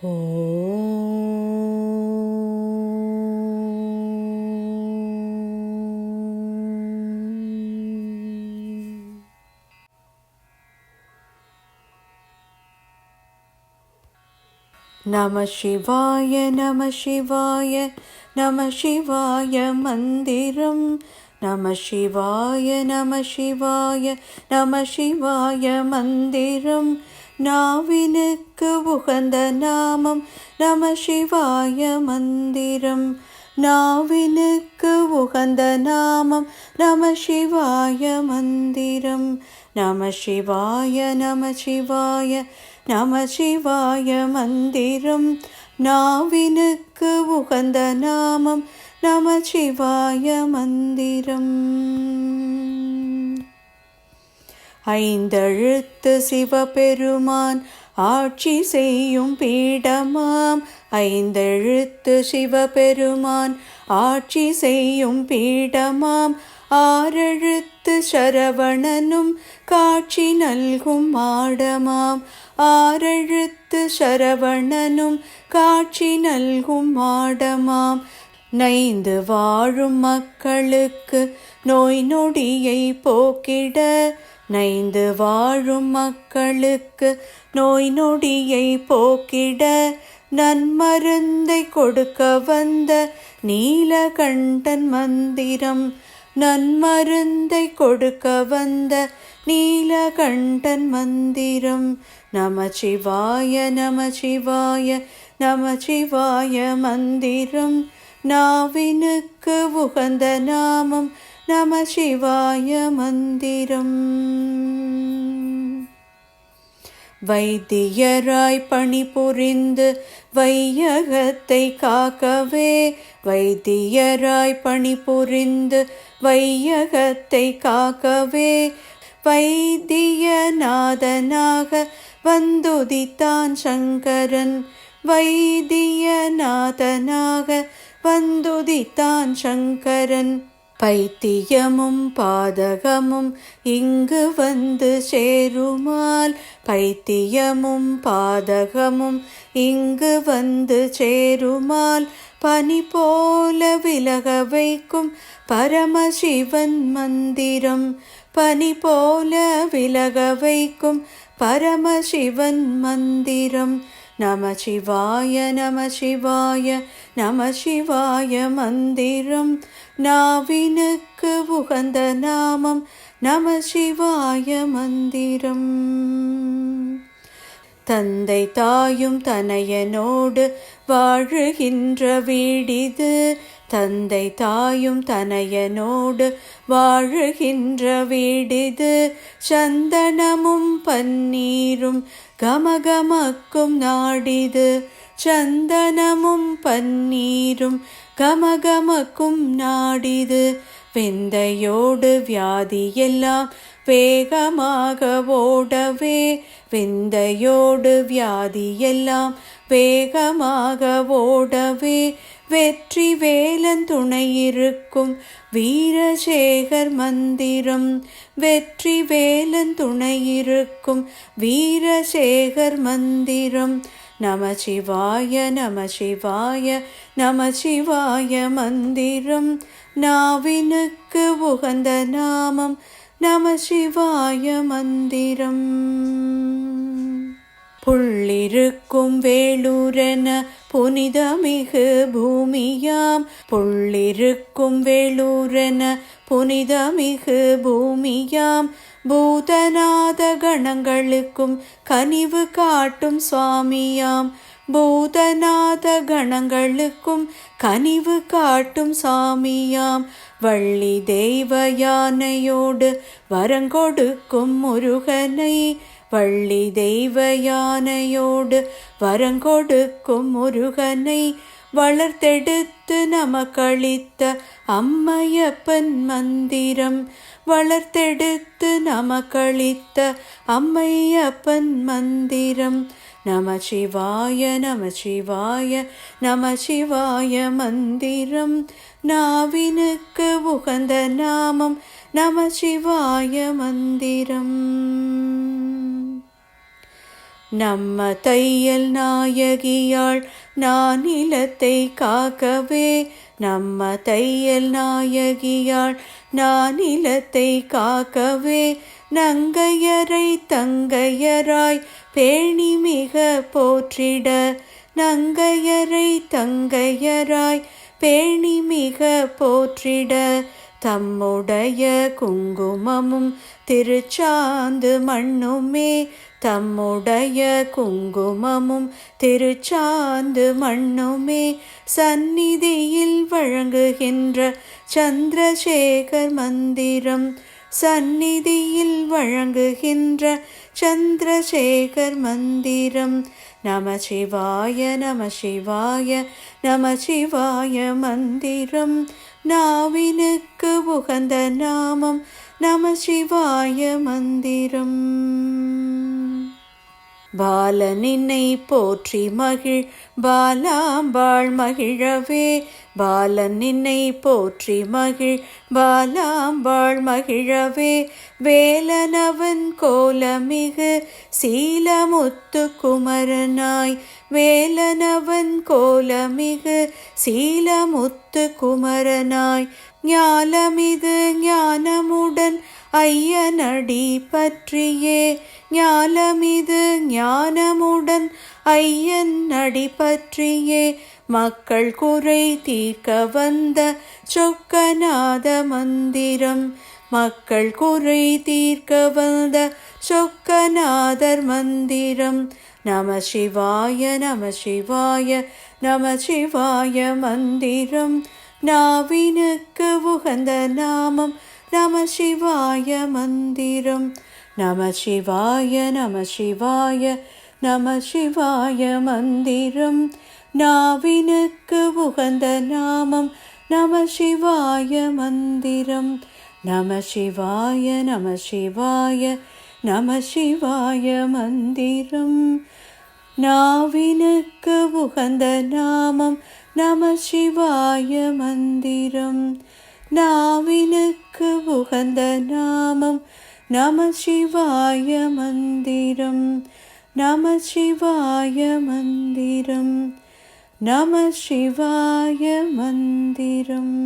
நம சிவாய நம சிவாய நம சிவாய மந்திரம். நம சிவாய நம சிவாய நம சிவாய மந்திரம். நாவினுக்கு உகந்த நாமம் நம சிவாய மந்திரம். நாவினுக்கு உகந்த நாமம் நம சிவாய மந்திரம். நம சிவாய நம சிவாய நம சிவாய மந்திரம். நாவினுக்கு உகந்த நாமம் நம சிவாய மந்திரம். ஐந்தெழுத்து சிவபெருமான் ஆட்சி செய்யும் பீடமாம். ஐந்தெழுத்து சிவபெருமான் ஆட்சி செய்யும் பீடமாம். ஆறெழுத்து சரவணனும் காட்சி நல்கும் மாடமாம். ஆறெழுத்து சரவணனும் காட்சி நல்கும் மாடமாம். நைந்து வாழும் மக்களுக்கு நோய் நொடியை போக்கிட. நைந்து வாழும் மக்களுக்கு நோய் நொடியை போக்கிட. நன்மருந்தை கொடுக்க வந்த நீலகண்டன் மந்திரம். நன்மருந்தை கொடுக்க வந்த நீலகண்டன் மந்திரம். நம சிவாய நம சிவாய நம சிவாய மந்திரம். நாவினுக்கு உகந்த நாமம் நம சிவாய மந்திரம். வைத்தியராய் பணிபுரிந்து வையகத்தை காக்கவே. வைத்தியராய் பணிபுரிந்து வையகத்தை காக்கவே. வைத்தியநாதனாக வந்துதித்தான் சங்கரன். வைத்தியநாதனாக வந்துதித்தான் சங்கரன். பைத்தியமும் பாதகமும் இங்கு வந்து சேருமால். பைத்தியமும் பாதகமும் இங்கு வந்து சேருமால். பனி போல விலக வைக்கும் பரமசிவன் மந்திரம். பனி போல விலக வைக்கும் பரமசிவன் மந்திரம். நம சிவாய நம சிவாய நம சிவாய மந்திரம். நாவினுக்கு உகந்த நாமம் நம சிவாய மந்திரம். தந்தை தாயும் தனையனோடு வாழுகின்ற வீடிது. தந்தை தாயும் தனையனோடு வாழுகின்ற வீடிது. சந்தனமும் பன்னீரும் கமகமக்கும் நாடிது. சந்தனமும் பன்னீரும் கமகமக்கும் நாடிது. விந்தையோடு வியாதியெல்லாம் வேகமாக ஓடவே. விந்தையோடு வியாதியெல்லாம் வேகமாக ஓடவே. வெற்றி வேலன் துணையிருக்கும் வீரசேகர் மந்திரம். வெற்றி வேலன் துணையிருக்கும் வீரசேகர் மந்திரம். நம சிவாய நம சிவாய நம சிவாய மந்திரம். நாவினுக்கு உகந்த நாமம் நம சிவாய மந்திரம். புள்ளிருக்கும் வேளூரென புனிதமிகு பூமியாம். புள்ளிருக்கும் வேளூரென புனிதமிகு பூமியாம். பூதநாத கணங்களுக்கும் கனிவு காட்டும் சுவாமியாம். பூதநாத கணங்களுக்கும் கனிவு காட்டும் சாமியாம். வள்ளி தெய்வ யானையோடு வரங்கொடுக்கும் முருகனை. வள்ளி தெய்வ யானையோடு வரங்கொடுக்கும் முருகனை. வளர்த்தெடுத்து நமக்களித்த அம்மையப்பன் மந்திரம். வளர்த்தெடுத்து நமக்களித்த அம்மையப்பன் மந்திரம். நம சிவாய நம சிவாய நம சிவாய மந்திரம். நாவினுக்கு உகந்த நாமம் நம சிவாய மந்திரம். நம்ம தையல் நாயகியாள் நானிலத்தை காக்கவே, நம்ம தையல் நாயகியாள் நானிலத்தை காக்கவே, நங்கையரை தங்கையராய் பேணி மிக போற்றிட, நங்கையரை தங்கையராய் பேணி மிக போற்றிட, தம்முடைய குங்குமமும் திருச்சாந்து மண்ணுமே, தம்முடைய குங்குமமும் திருச்சாந்து மண்ணுமே, சந்நிதியில் வழங்குகின்ற சந்திரசேகர் மந்திரம், சந்நிதியில் வழங்குகின்ற சந்திரசேகர் மந்திரம். நம சிவாய நம சிவாய நம சிவாய மந்திரம். நாவினுக்கு உகந்த நாமம் நம சிவாய மந்திரம். பாலனின்னை போற்றி மகிழ் பாலாம்பாள் மகிழவே, பாலனின்னை போற்றி மகிழ் பாலாம்பாள் மகிழவே, வேலனவன் கோலமிகு சீலமுத்து குமரனாய், வேலனவன் கோலமிகு சீலமுத்து குமரனாய், ஞாலமிது ஞானமுடன் ஐயனடி பற்றியே, ஞாலமிது ஞானமுடன் ஐயன் அடி பற்றியே, மக்கள் குறை தீர்க்க வந்த சொக்கநாத மந்திரம், மக்கள் குறை தீர்க்க வந்த சொக்கநாதர் மந்திரம். நம சிவாய நம சிவாய நம சிவாய மந்திரம். நாவினுக்கு உகந்த நாமம் நம சிவாய மந்திரம். நம சிவாய நம சிவாய நம சிவாய மந்திரம். நாவினுக்கு உகந்த நாமம் நம சிவாய மந்திரம். நம சிவாய நம சிவாய நம சிவாய மந்திரம். நாவினுக்கு உகந்த நாமம் நம சிவாய மந்திரம். நாவினுக்கு உகந்த நாமம் நம சிவாய மந்திரம். நம சிவாய மந்திரம். நம சிவாய மந்திரம்.